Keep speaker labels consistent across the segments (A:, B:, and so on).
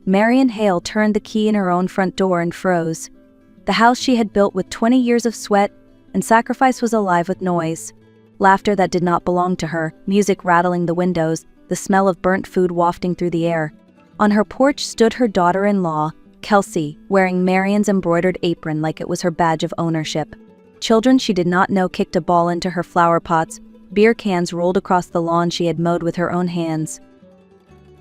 A: Marian Hale turned the key in her own front door and froze. The house she had built with 20 years of sweat and sacrifice was alive with noise. Laughter that did not belong to her, music rattling the windows, the smell of burnt food wafting through the air. On her porch stood her daughter-in-law, Kelsey, wearing Marian's embroidered apron like it was her badge of ownership. Children she did not know kicked a ball into her flower pots, beer cans rolled across the lawn she had mowed with her own hands.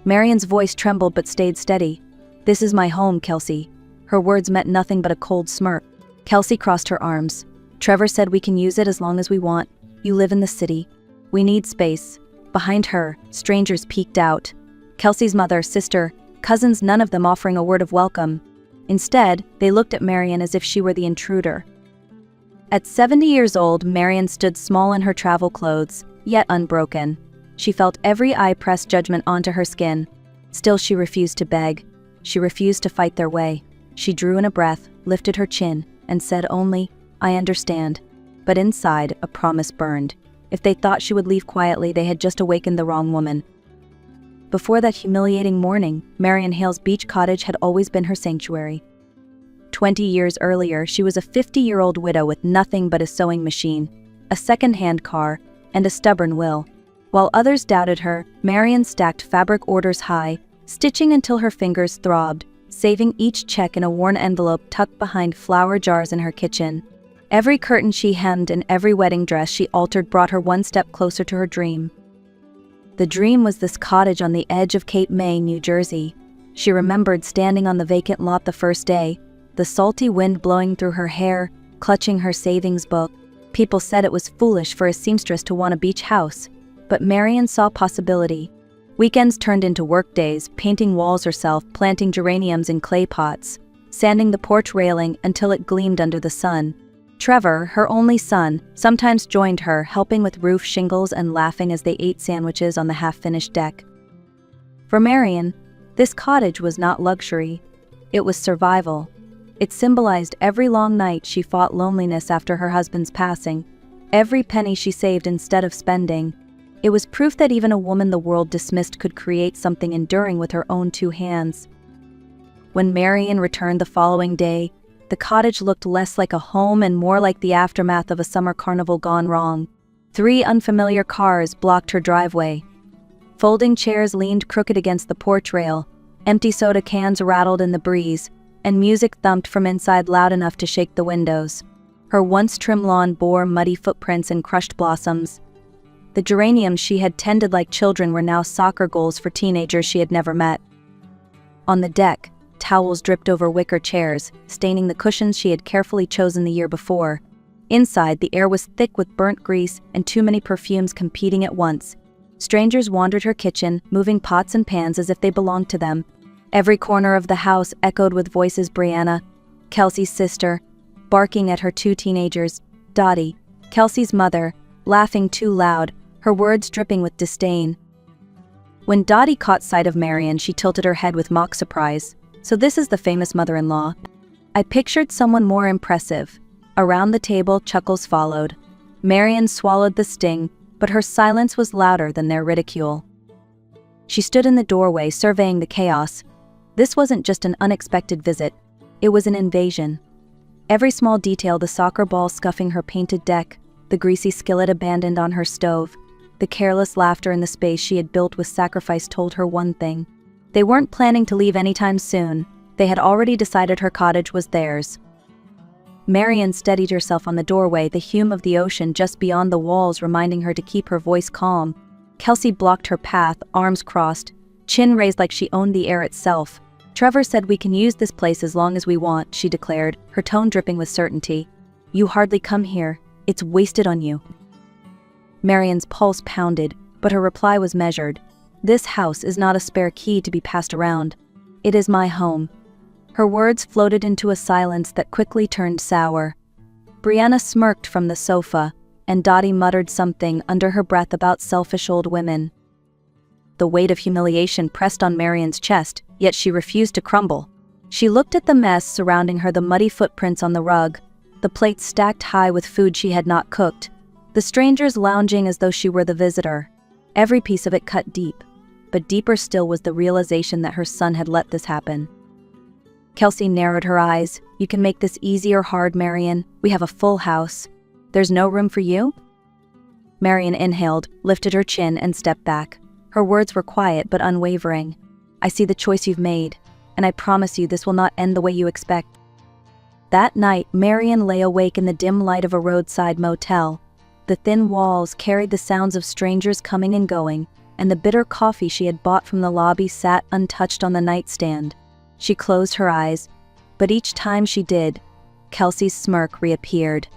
A: Marian's voice trembled but stayed steady. "This is my home, Kelsey." Her words meant nothing but a cold smirk. Kelsey crossed her arms. "Trevor said we can use it as long as we want. You live in the city. We need space." Behind her, strangers peeked out. Kelsey's mother, sister, cousins, none of them offering a word of welcome. Instead, they looked at Marian as if she were the intruder. At 70 years old, Marian stood small in her travel clothes, yet unbroken. She felt every eye press judgment onto her skin. Still, she refused to beg. She refused to fight their way. She drew in a breath, lifted her chin, and said only, "I understand." But inside, a promise burned. If they thought she would leave quietly, they had just awakened the wrong woman. Before that humiliating morning, Marian Hale's beach cottage had always been her sanctuary. 20 years earlier, she was a 50-year-old widow with nothing but a sewing machine, a second-hand car, and a stubborn will. While others doubted her, Marian stacked fabric orders high, stitching until her fingers throbbed, saving each check in a worn envelope tucked behind flower jars in her kitchen. Every curtain she hemmed and every wedding dress she altered brought her one step closer to her dream. The dream was this cottage on the edge of Cape May, New Jersey. She remembered standing on the vacant lot the first day, the salty wind blowing through her hair, clutching her savings book. People said it was foolish for a seamstress to want a beach house, but Marian saw possibility. Weekends turned into work days, painting walls herself, planting geraniums in clay pots, sanding the porch railing until it gleamed under the sun. Trevor, her only son, sometimes joined her, helping with roof shingles and laughing as they ate sandwiches on the half-finished deck. For Marian, this cottage was not luxury. It was survival. It symbolized every long night she fought loneliness after her husband's passing, every penny she saved instead of spending. It was proof that even a woman the world dismissed could create something enduring with her own two hands. When Marian returned the following day, the cottage looked less like a home and more like the aftermath of a summer carnival gone wrong. 3 unfamiliar cars blocked her driveway. Folding chairs leaned crooked against the porch rail, empty soda cans rattled in the breeze, and music thumped from inside loud enough to shake the windows. Her once trim lawn bore muddy footprints and crushed blossoms. The geraniums she had tended like children were now soccer goals for teenagers she had never met. On the deck, towels dripped over wicker chairs, staining the cushions she had carefully chosen the year before. Inside, the air was thick with burnt grease and too many perfumes competing at once. Strangers wandered her kitchen, moving pots and pans as if they belonged to them. Every corner of the house echoed with voices: Brianna, Kelsey's sister, barking at her 2 teenagers, Dottie, Kelsey's mother, laughing too loud, her words dripping with disdain. When Dottie caught sight of Marian, she tilted her head with mock surprise. "So this is the famous mother-in-law." I pictured someone more impressive. Around the table, chuckles followed. Marian swallowed the sting, but her silence was louder than their ridicule. She stood in the doorway, surveying the chaos. This wasn't just an unexpected visit. It was an invasion. Every small detail, the soccer ball scuffing her painted deck, the greasy skillet abandoned on her stove, the careless laughter in the space she had built with sacrifice, told her one thing. They weren't planning to leave anytime soon. They had already decided her cottage was theirs. Marian steadied herself on the doorway, the hum of the ocean just beyond the walls reminding her to keep her voice calm. Kelsey blocked her path, arms crossed, chin raised like she owned the air itself. "Trevor said we can use this place as long as we want," she declared, her tone dripping with certainty. "You hardly come here. It's wasted on you." Marian's pulse pounded, but her reply was measured. "This house is not a spare key to be passed around. It is my home." Her words floated into a silence that quickly turned sour. Brianna smirked from the sofa, and Dottie muttered something under her breath about selfish old women. The weight of humiliation pressed on Marian's chest, yet she refused to crumble. She looked at the mess surrounding her, the muddy footprints on the rug, the plates stacked high with food she had not cooked, the strangers lounging as though she were the visitor. Every piece of it cut deep. but deeper still was the realization that her son had let this happen. Kelsey narrowed her eyes. "You can make this easy or hard, Marion. We have a full house. There's no room for you?" Marion inhaled, lifted her chin, and stepped back. Her words were quiet but unwavering. "I see the choice you've made, and I promise you this will not end the way you expect." That night, Marion lay awake in the dim light of a roadside motel. The thin walls carried the sounds of strangers coming and going, and the bitter coffee she had bought from the lobby sat untouched on the nightstand. She closed her eyes, but each time she did, Kelsey's smirk reappeared.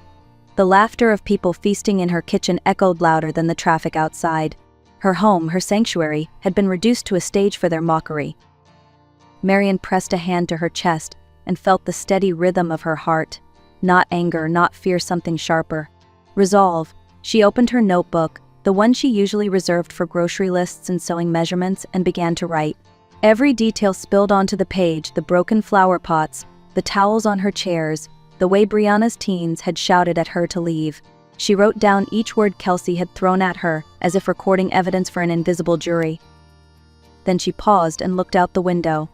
A: The laughter of people feasting in her kitchen echoed louder than the traffic outside. Her home, her sanctuary, had been reduced to a stage for their mockery. Marion pressed a hand to her chest and felt the steady rhythm of her heart. Not anger, not fear, something sharper. Resolve. She opened her notebook, the one she usually reserved for grocery lists and sewing measurements, and began to write. Every detail spilled onto the page: the broken flower pots, the towels on her chairs, the way Brianna's teens had shouted at her to leave. She wrote down each word Kelsey had thrown at her, as if recording evidence for an invisible jury. Then she paused and looked out the window.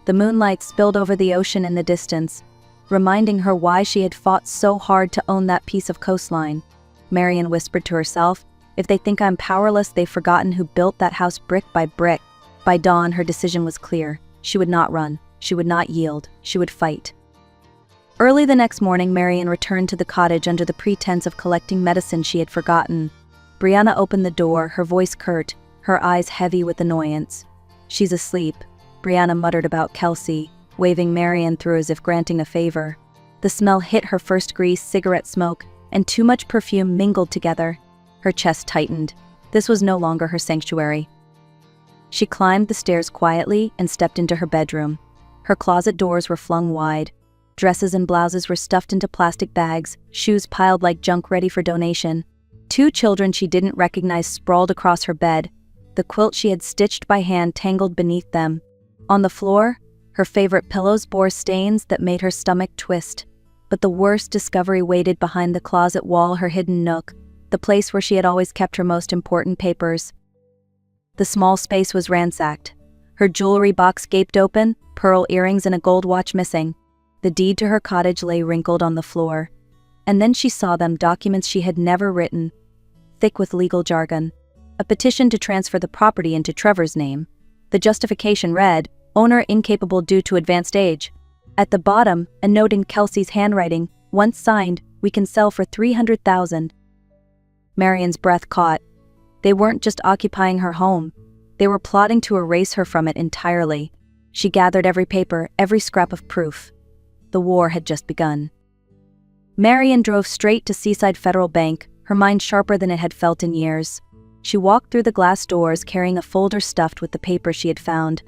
A: The moonlight spilled over the ocean in the distance, reminding her why she had fought so hard to own that piece of coastline. Marion whispered to herself, "If they think I'm powerless, they've forgotten who built that house brick by brick." By dawn, her decision was clear. She would not run. She would not yield. She would fight. Early the next morning, Marion returned to the cottage under the pretense of collecting medicine she had forgotten. Brianna opened the door, her voice curt, her eyes heavy with annoyance. "She's asleep," Brianna muttered about Kelsey, waving Marion through as if granting a favor. The smell hit her: first grease, cigarette smoke, and too much perfume mingled together. Her chest tightened. This was no longer her sanctuary. She climbed the stairs quietly and stepped into her bedroom. Her closet doors were flung wide. Dresses and blouses were stuffed into plastic bags, shoes piled like junk ready for donation. 2 children she didn't recognize sprawled across her bed, the quilt she had stitched by hand tangled beneath them. On the floor, her favorite pillows bore stains that made her stomach twist. But the worst discovery waited behind the closet wall, her hidden nook, the place where she had always kept her most important papers. The small space was ransacked. Her jewelry box gaped open, pearl earrings and a gold watch missing. The deed to her cottage lay wrinkled on the floor. And then she saw them, documents she had never written, thick with legal jargon. A petition to transfer the property into Trevor's name. The justification read, "Owner incapable due to advanced age." At the bottom, a note in Kelsey's handwriting, once signed, "We can sell for $300,000. Marion's breath caught. They weren't just occupying her home. They were plotting to erase her from it entirely. She gathered every paper, every scrap of proof. The war had just begun. Marion drove straight to Seaside Federal Bank, her mind sharper than it had felt in years. She walked through the glass doors carrying a folder stuffed with the papers she had found.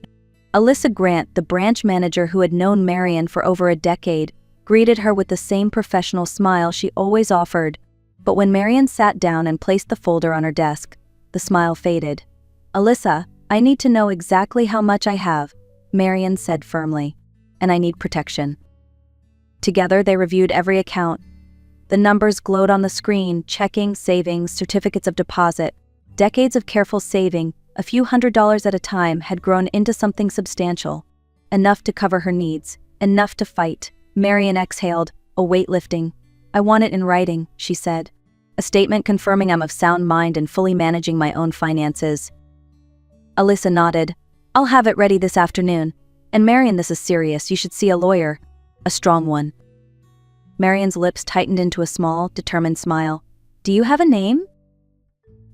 A: Alyssa Grant, the branch manager who had known Marion for over a decade, greeted her with the same professional smile she always offered. But when Marion sat down and placed the folder on her desk, the smile faded. "Alyssa, I need to know exactly how much I have," Marion said firmly. "And I need protection." Together they reviewed every account. The numbers glowed on the screen: checking, savings, certificates of deposit. Decades of careful saving, a few $100s at a time, had grown into something substantial. Enough to cover her needs, enough to fight. Marion exhaled, a weight lifting. "I want it in writing," she said. "A statement confirming I'm of sound mind and fully managing my own finances." Alyssa nodded. "I'll have it ready this afternoon. And Marion, this is serious. You should see a lawyer. A strong one." Marion's lips tightened into a small, determined smile. "Do you have a name?"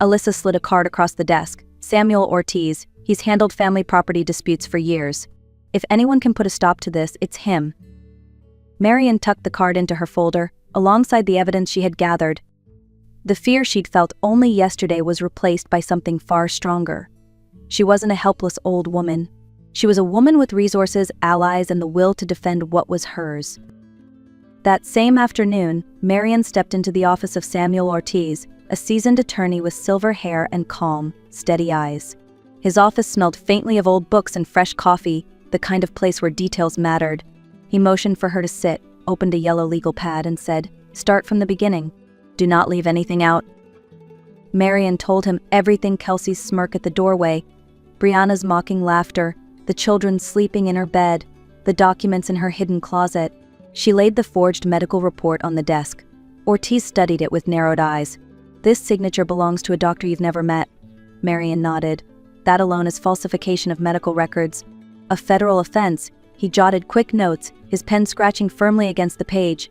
A: Alyssa slid a card across the desk. "Samuel Ortiz. He's handled family property disputes for years. If anyone can put a stop to this, it's him." Marion tucked the card into her folder, alongside the evidence she had gathered. The fear she'd felt only yesterday was replaced by something far stronger. She wasn't a helpless old woman. She was a woman with resources, allies, and the will to defend what was hers. That same afternoon, Marion stepped into the office of Samuel Ortiz, a seasoned attorney with silver hair and calm, steady eyes. His office smelled faintly of old books and fresh coffee, the kind of place where details mattered. He motioned for her to sit, opened a yellow legal pad, and said, "Start from the beginning. Do not leave anything out." Marion told him everything. Kelsey's smirk at the doorway, Brianna's mocking laughter, the children sleeping in her bed, the documents in her hidden closet. She laid the forged medical report on the desk. Ortiz studied it with narrowed eyes. "This signature belongs to a doctor you've never met." Marian nodded. "That alone is falsification of medical records. A federal offense." He jotted quick notes, his pen scratching firmly against the page.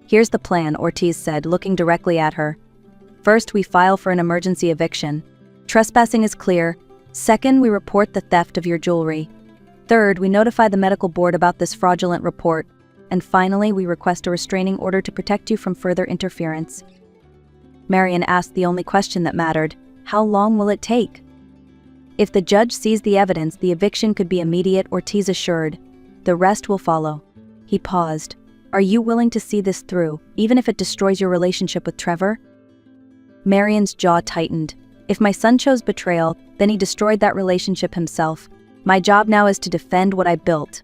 A: "Here's the plan," Ortiz said, looking directly at her. "First, we file for an emergency eviction. Trespassing is clear. Second, we report the theft of your jewelry. Third, we notify the medical board about this fraudulent report. And finally, we request a restraining order to protect you from further interference." Marian asked the only question that mattered: how long will it take? If the judge sees the evidence, the eviction could be immediate, Ortiz assured. The rest will follow. He paused. "Are you willing to see this through, even if it destroys your relationship with Trevor?" Marian's jaw tightened. "If my son chose betrayal, then he destroyed that relationship himself. My job now is to defend what I built."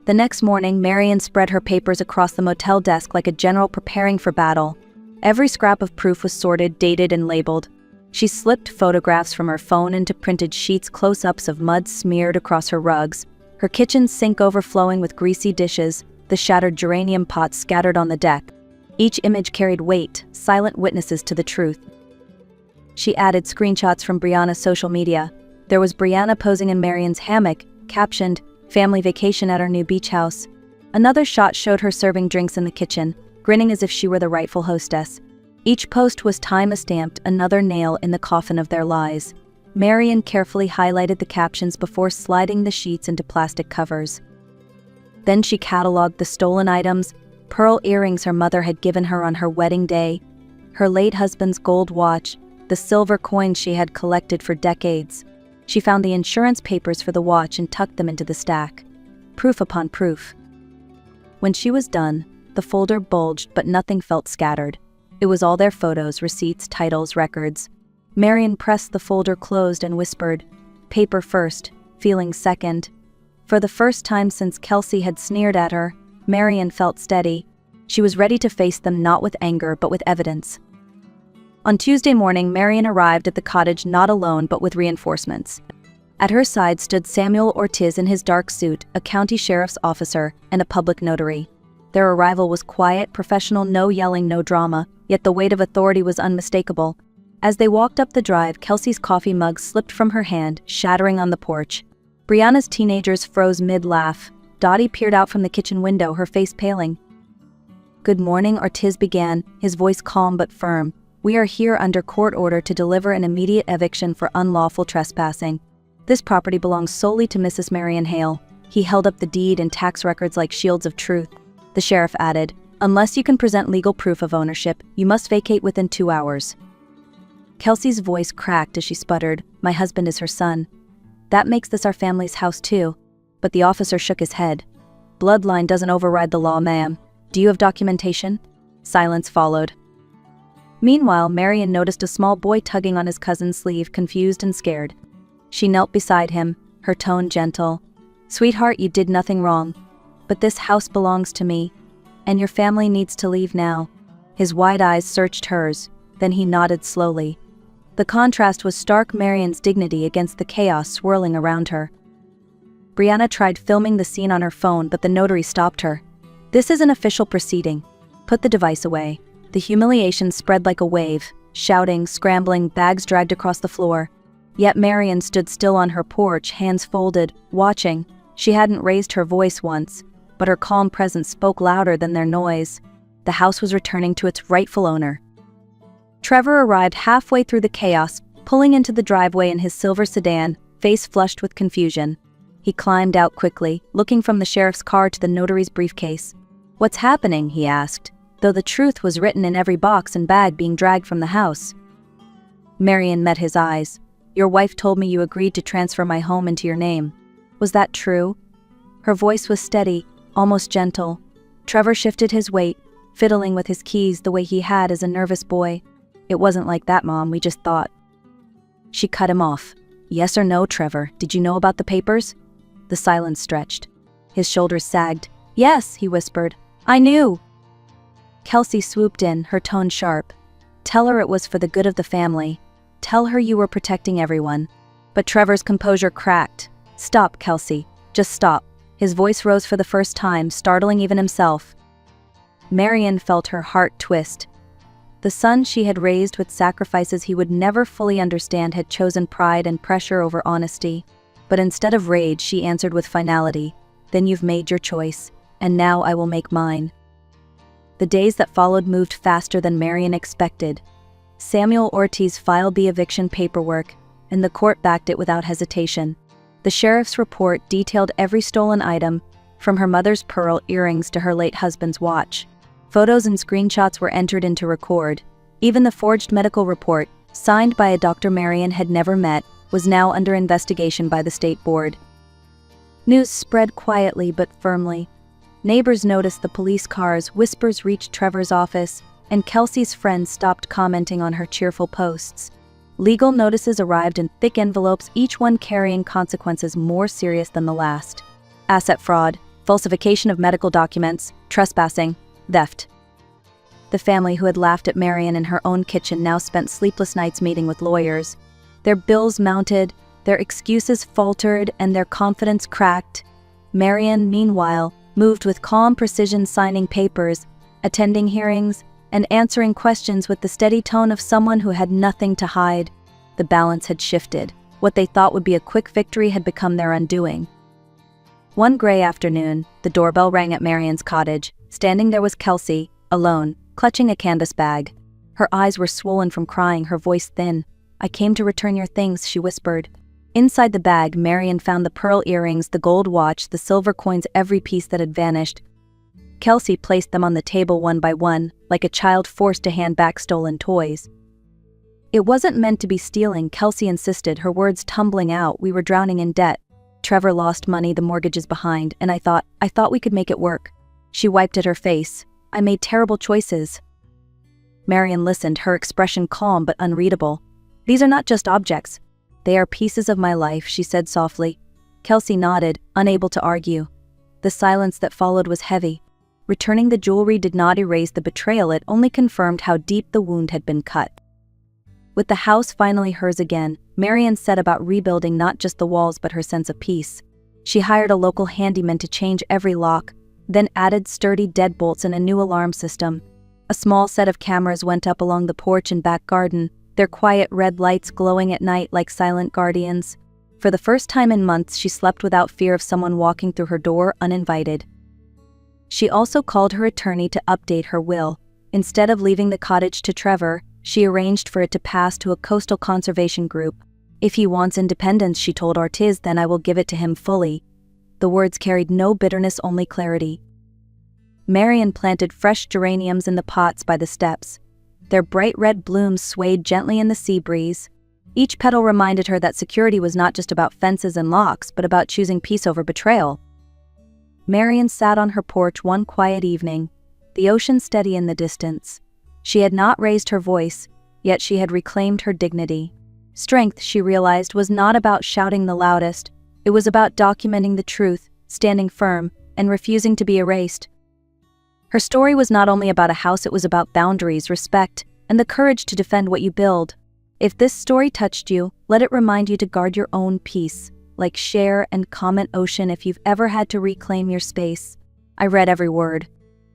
A: The next morning, Marian spread her papers across the motel desk like a general preparing for battle. Every scrap of proof was sorted, dated, and labeled. She slipped photographs from her phone into printed sheets, close-ups of mud smeared across her rugs, her kitchen sink overflowing with greasy dishes, the shattered geranium pots scattered on the deck. Each image carried weight, silent witnesses to the truth. She added screenshots from Brianna's social media. There was Brianna posing in Marian's hammock, captioned, "Family vacation at our new beach house." Another shot showed her serving drinks in the kitchen, grinning as if she were the rightful hostess. Each post was time-stamped, another nail in the coffin of their lies. Marian carefully highlighted the captions before sliding the sheets into plastic covers. Then she cataloged the stolen items: pearl earrings her mother had given her on her wedding day, her late husband's gold watch, the silver coins she had collected for decades. She found the insurance papers for the watch and tucked them into the stack. Proof upon proof. When she was done, the folder bulged, but nothing felt scattered. It was all their photos, receipts, titles, records. Marian pressed the folder closed and whispered, "Paper first, feelings second." For the first time since Kelsey had sneered at her, Marian felt steady. She was ready to face them, not with anger, but with evidence. On Tuesday morning, Marian arrived at the cottage not alone but with reinforcements. At her side stood Samuel Ortiz in his dark suit, a county sheriff's officer, and a public notary. Their arrival was quiet, professional, no yelling, no drama, yet the weight of authority was unmistakable. As they walked up the drive, Kelsey's coffee mug slipped from her hand, shattering on the porch. Brianna's teenagers froze mid-laugh. Dottie peered out from the kitchen window, her face paling. "Good morning," Ortiz began, his voice calm but firm. "We are here under court order to deliver an immediate eviction for unlawful trespassing. This property belongs solely to Mrs. Marian Hale." He held up the deed and tax records like shields of truth. The sheriff added, "Unless you can present legal proof of ownership, you must vacate within 2 hours." Kelsey's voice cracked as she sputtered, "My husband is her son. That makes this our family's house too." But the officer shook his head. "Bloodline doesn't override the law, ma'am. Do you have documentation?" Silence followed. Meanwhile, Marian noticed a small boy tugging on his cousin's sleeve, confused and scared. She knelt beside him, her tone gentle. "Sweetheart, you did nothing wrong. But this house belongs to me, and your family needs to leave now." His wide eyes searched hers, then he nodded slowly. The contrast was stark, Marian's dignity against the chaos swirling around her. Brianna tried filming the scene on her phone, but the notary stopped her. "This is an official proceeding. Put the device away." The humiliation spread like a wave, shouting, scrambling, bags dragged across the floor. Yet Marian stood still on her porch, hands folded, watching. She hadn't raised her voice once, but her calm presence spoke louder than their noise. The house was returning to its rightful owner. Trevor arrived halfway through the chaos, pulling into the driveway in his silver sedan, face flushed with confusion. He climbed out quickly, looking from the sheriff's car to the notary's briefcase. "What's happening?" he asked, though the truth was written in every box and bag being dragged from the house. Marian met his eyes. "Your wife told me you agreed to transfer my home into your name. Was that true?" Her voice was steady, almost gentle. Trevor shifted his weight, fiddling with his keys the way he had as a nervous boy. "It wasn't like that, Mom, we just thought." She cut him off. "Yes or no, Trevor, did you know about the papers?" The silence stretched. His shoulders sagged. "Yes," he whispered. "I knew." Kelsey swooped in, her tone sharp. "Tell her it was for the good of the family. Tell her you were protecting everyone." But Trevor's composure cracked. "Stop, Kelsey. Just stop." His voice rose for the first time, startling even himself. Marian felt her heart twist. The son she had raised with sacrifices he would never fully understand had chosen pride and pressure over honesty. But instead of rage, she answered with finality, "Then you've made your choice, and now I will make mine." The days that followed moved faster than Marian expected. Samuel Ortiz filed the eviction paperwork, and the court backed it without hesitation. The sheriff's report detailed every stolen item, from her mother's pearl earrings to her late husband's watch. Photos and screenshots were entered into record. Even the forged medical report, signed by a doctor Marian had never met, was now under investigation by the state board. News spread quietly but firmly. Neighbors noticed the police cars, whispers reached Trevor's office, and Kelsey's friends stopped commenting on her cheerful posts. Legal notices arrived in thick envelopes, each one carrying consequences more serious than the last. Asset fraud, falsification of medical documents, trespassing, theft. The family who had laughed at Marian in her own kitchen now spent sleepless nights meeting with lawyers. Their bills mounted, their excuses faltered, and their confidence cracked. Marian, meanwhile, moved with calm precision, signing papers, attending hearings, and answering questions with the steady tone of someone who had nothing to hide. The balance had shifted. What they thought would be a quick victory had become their undoing. One gray afternoon, the doorbell rang at Marian's cottage. Standing there was Kelsey, alone, clutching a canvas bag. Her eyes were swollen from crying, her voice thin. "I came to return your things," she whispered. Inside the bag, Marian found the pearl earrings, the gold watch, the silver coins, every piece that had vanished. Kelsey placed them on the table one by one, like a child forced to hand back stolen toys. "It wasn't meant to be stealing," Kelsey insisted, her words tumbling out. "We were drowning in debt. Trevor lost money, the mortgage is behind, and I thought we could make it work." She wiped at her face. "I made terrible choices." Marian listened, her expression calm but unreadable. "These are not just objects. They are pieces of my life," she said softly. Kelsey nodded, unable to argue. The silence that followed was heavy. Returning the jewelry did not erase the betrayal, it only confirmed how deep the wound had been cut. With the house finally hers again, Marian set about rebuilding not just the walls but her sense of peace. She hired a local handyman to change every lock, then added sturdy deadbolts and a new alarm system. A small set of cameras went up along the porch and back garden, their quiet red lights glowing at night like silent guardians. For the first time in months, she slept without fear of someone walking through her door uninvited. She also called her attorney to update her will. Instead of leaving the cottage to Trevor, she arranged for it to pass to a coastal conservation group. "If he wants independence," she told Ortiz, "then I will give it to him fully." The words carried no bitterness, only clarity. Marian planted fresh geraniums in the pots by the steps. Their bright red blooms swayed gently in the sea breeze. Each petal reminded her that security was not just about fences and locks, but about choosing peace over betrayal. Marian sat on her porch one quiet evening, the ocean steady in the distance. She had not raised her voice, yet she had reclaimed her dignity. Strength, she realized, was not about shouting the loudest. It was about documenting the truth, standing firm, and refusing to be erased. Her story was not only about a house, it was about boundaries, respect, and the courage to defend what you build. If this story touched you, let it remind you to guard your own peace. Like, share, and comment ocean if you've ever had to reclaim your space. I read every word.